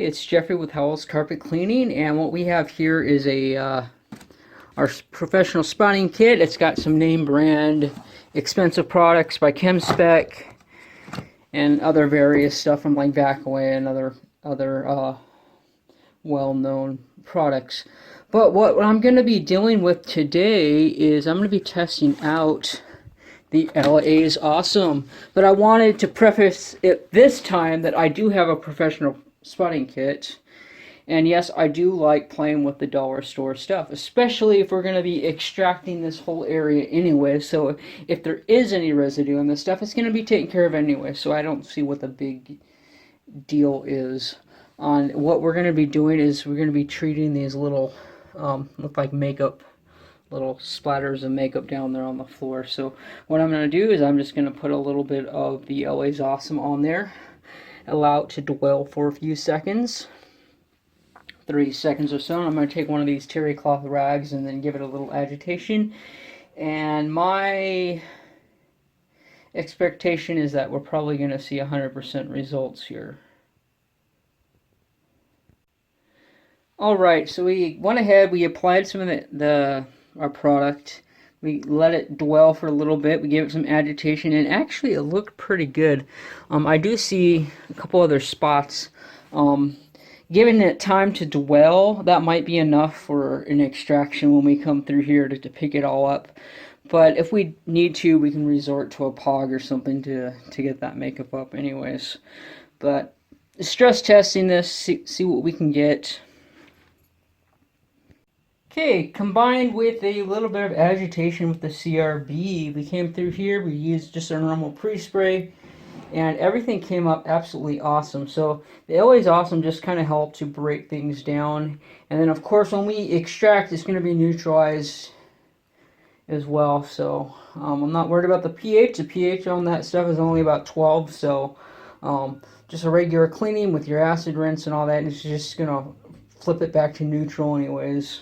It's Jeffrey with Howells Carpet Cleaning, and what we have here is our professional spotting kit. It's got some name brand expensive products by ChemSpec and other various stuff from like Backaway and other well-known products. But what I'm going to be dealing with today is I'm going to be testing out the LA's Awesome. But I wanted to preface it this time that I do have a professional spotting kit, and yes, I do like playing with the dollar store stuff, especially if we're going to be extracting this whole area anyway. So if there is any residue in this stuff, it's going to be taken care of anyway, so I don't see what the big deal is. On what we're going to be doing is we're going to be treating these little look like makeup, little splatters of makeup down there on the floor. So what I'm going to do is I'm just going to put a little bit of the LA's Awesome on there, allow it to dwell for a few seconds, 30 seconds or so, and I'm going to take one of these terry cloth rags and then give it a little agitation. And my expectation is that we're probably going to see 100% results here. Alright, so we went ahead, we applied some of our product. We let it dwell for a little bit. We gave it some agitation, and actually it looked pretty good. I do see a couple other spots. Giving it time to dwell, that might be enough for an extraction when we come through here to pick it all up. But if we need to, we can resort to a POG or something to get that makeup up anyways. But stress testing this, see what we can get. Okay, combined with a little bit of agitation with the CRB, we came through here, we used just our normal pre-spray, and everything came up absolutely awesome. So the LA's Awesome just kind of helped to break things down. And then of course when we extract, it's going to be neutralized as well. So I'm not worried about the pH. The pH on that stuff is only about 12. So just a regular cleaning with your acid rinse and all that, and it's just going to flip it back to neutral anyways.